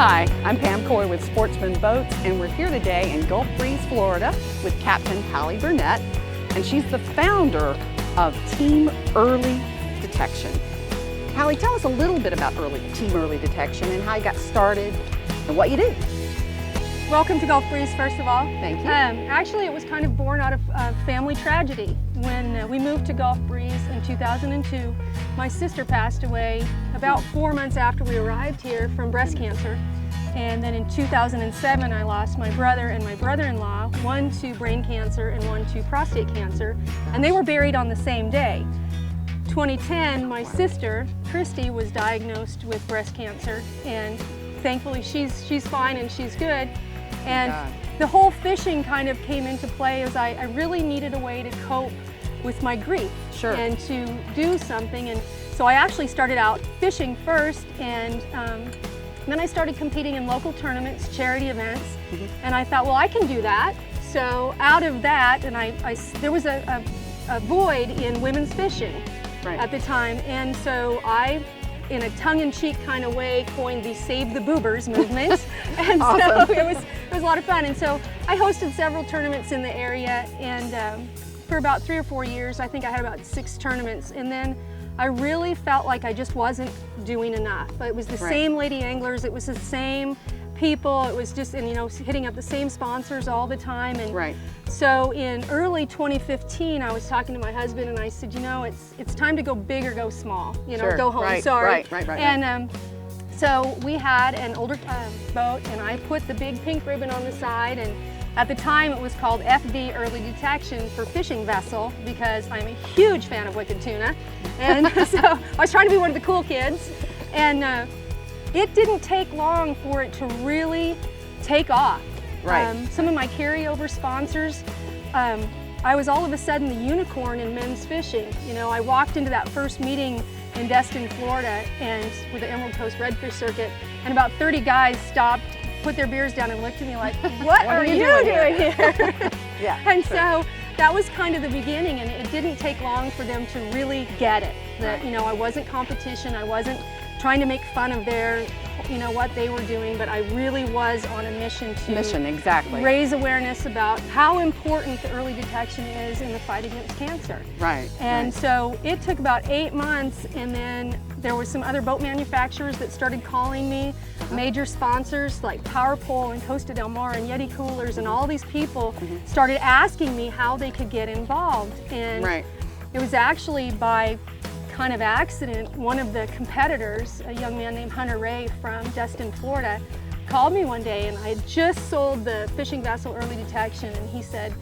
Hi, I'm Pam Coy with Sportsman Boats, and we're here today in Gulf Breeze, Florida with Captain Hallie Burnett, and she's the founder of Team Early Detection. Hallie, tell us a little bit about Team Early Detection and how you got started and what you do. Welcome to Gulf Breeze, first of all. Thank you. Actually, it was kind of born out of family tragedy. When we moved to Gulf Breeze in 2002, my sister passed away about 4 months after we arrived here from breast cancer. And then in 2007, I lost my brother and my brother-in-law, one to brain cancer and one to prostate cancer, and they were buried on the same day. 2010, my sister, Christy, was diagnosed with breast cancer, and thankfully she's fine and she's good. And the whole fishing kind of came into play as I really needed a way to cope with my grief and to do something. And so I actually started out fishing first, and then I started competing in local tournaments, charity events, and I thought, well, I can do that. So out of that, and there was a void in women's fishing at the time, and so I, in a tongue-in-cheek kind of way, coined the Save the Boobers movement. And so it was a lot of fun. And so I hosted several tournaments in the area, and for about 3 or 4 years, I think I had about 6 tournaments. And then I really felt like I just wasn't doing enough. It was the same lady anglers, it was the same people, it was just, and you know, hitting up the same sponsors all the time. And so in early 2015, I was talking to my husband and I said, you know, it's time to go big or go small, you know, go home, sorry. And so we had an older boat, and I put the big pink ribbon on the side, and at the time it was called FD Early Detection for fishing vessel, because I'm a huge fan of wicked tuna. And so I was trying to be one of the cool kids. And it didn't take long for it to really take off. Some of my carryover sponsors, I was all of a sudden the unicorn in men's fishing. You know, I walked into that first meeting in Destin, Florida, and with the Emerald Coast Redfish Circuit, and about 30 guys stopped, put their beers down, and looked at me like, what are you doing here? And so that was kind of the beginning, and it didn't take long for them to really get it. That, you know, I wasn't competition, I wasn't trying to make fun of their, you know, what they were doing, but I really was on a mission to raise awareness about how important the early detection is in the fight against cancer. And so it took about 8 months, and then there were some other boat manufacturers that started calling me, major sponsors like Power Pole and Costa Del Mar and Yeti Coolers, and all these people started asking me how they could get involved. And it was actually by kind of accident, one of the competitors, a young man named Hunter Ray from Destin, Florida, called me one day, and I had just sold the fishing vessel early detection, and he said,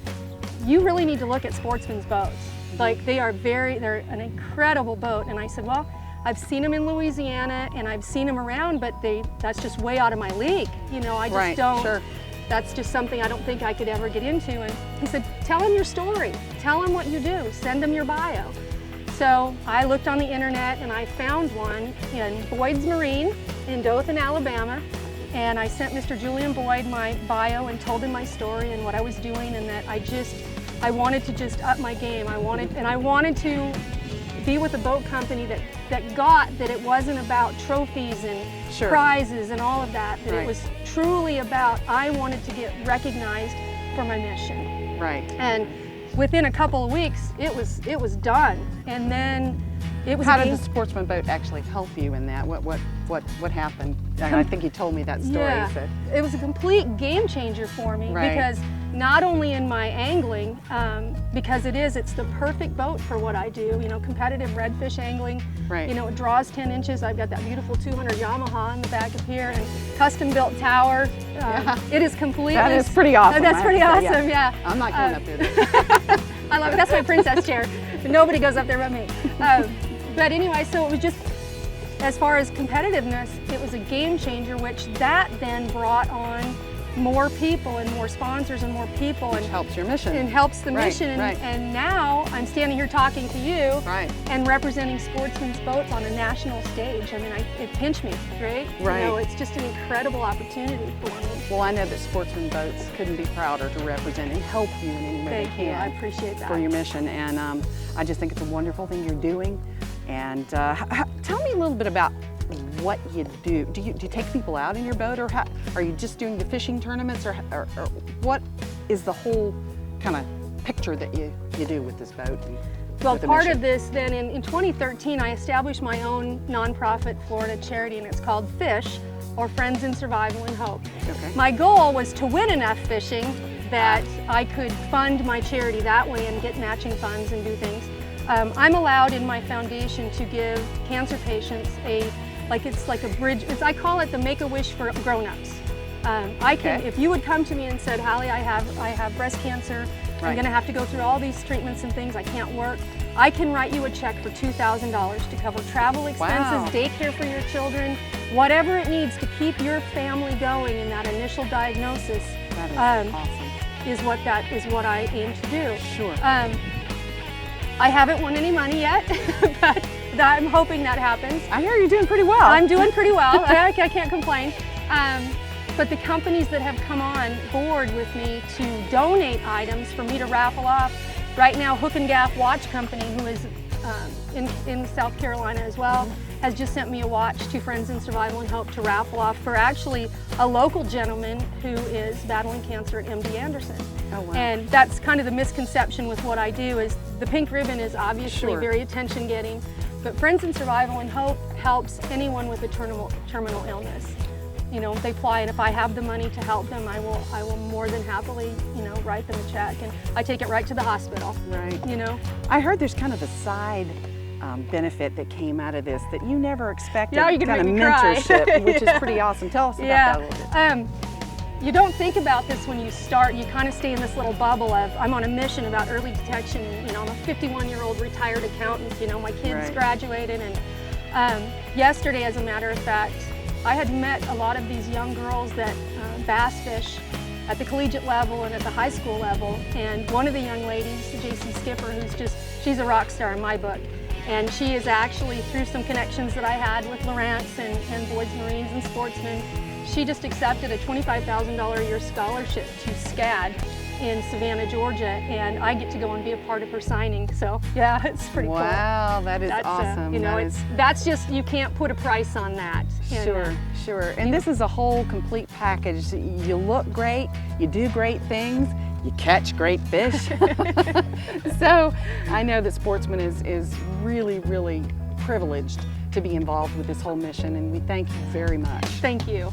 you really need to look at Sportsman's boats. Like, they're an incredible boat. And I said, well, I've seen them in Louisiana and I've seen them around, but that's just way out of my league. You know, I just don't, that's just something I don't think I could ever get into. And he said, tell them your story, tell them what you do, send them your bio. So I looked on the internet and I found one in Boyd's Marine in Dothan, Alabama. And I sent Mr. Julian Boyd my bio and told him my story and what I was doing, and that I wanted to just up my game. I wanted to be with a boat company that got that it wasn't about trophies and prizes and all of that, that it was truly about, I wanted to get recognized for my mission. And within a couple of weeks, it was done. And then it was. How did the Sportsman boat actually help you in that? What happened? I think you told me that story. It was a complete game changer for me, because not only in my angling, because it's the perfect boat for what I do, you know, competitive redfish angling. Right. You know, it draws 10 inches. I've got that beautiful 200 Yamaha in the back of here, and custom built tower. It is completely. That is pretty awesome. That's pretty awesome, yeah. I'm not going up there. I love it. That's my princess chair. Nobody goes up there but me. But anyway, so it was just, as far as competitiveness, it was a game changer, which that then brought on more people and more sponsors and more people. Which helps your mission. And helps the Right, mission. right. And now I'm standing here talking to you Right. and representing Sportsman's boats on a national stage. I mean, it pinched me, right? Right. You know, it's just an incredible opportunity for me. Well, I know that Sportsman Boats couldn't be prouder to represent and help you in any way they Thank you. can. I appreciate that. For your mission, and I just think it's a wonderful thing you're doing. And tell me a little bit about what you do. Do you take people out in your boat, or are you just doing the fishing tournaments, or what is the whole kind of picture that you do with this boat? Well, part of this then, in 2013, I established my own nonprofit Florida charity, and it's called FISH, or Friends in Survival and Hope. Okay. My goal was to win enough fishing that I could fund my charity that way and get matching funds and do things. I'm allowed in my foundation to give cancer patients it's like a bridge. I call it the Make-A-Wish for grown-ups. If you would come to me and said, Hallie, I have breast cancer, Right. I'm going to have to go through all these treatments and things, I can't work, I can write you a check for $2,000 to cover travel expenses, Wow. daycare for your children, whatever it needs to keep your family going in that initial diagnosis. That is awesome. is what I aim to do. Sure. I haven't won any money yet, but I'm hoping that happens. I hear you're doing pretty well. I'm doing pretty well. I can't complain. But the companies that have come on board with me to donate items for me to raffle off, right now Hook and Gaff Watch Company, who is in South Carolina as well, has just sent me a watch to Friends in Survival and Hope to raffle off for actually a local gentleman who is battling cancer at MD Anderson. Oh, wow. And that's kind of the misconception with what I do, is the pink ribbon is obviously Sure. very attention getting, but Friends in Survival and Hope helps anyone with a terminal illness. You know, they apply, and if I have the money to help them, I will more than happily, you know, write them a check, and I take it right to the hospital. Right. You know. I heard there's kind of a side benefit that came out of this that you never expected. Yeah, you're gonna kind of make me cry. mentorship, which is pretty awesome. Tell us about that a little bit. You don't think about this when you start. You kind of stay in this little bubble of, I'm on a mission about early detection. You know, I'm a 51-year-old retired accountant. You know, my kids Right. graduated, and yesterday, as a matter of fact, I had met a lot of these young girls that bass fish at the collegiate level and at the high school level. And one of the young ladies, JC Skipper, she's a rock star in my book. And she is actually, through some connections that I had with Lawrence and Boyd's Marines and Sportsman, she just accepted a $25,000 a year scholarship to SCAD in Savannah, Georgia, and I get to go and be a part of her signing. So yeah, it's pretty cool. Wow, that is awesome. You know, That that's just, you can't put a price on that. And, Sure. And this is a whole complete package. You look great, you do great things, you catch great fish. So I know that Sportsman is really, really privileged to be involved with this whole mission, and we thank you very much. Thank you.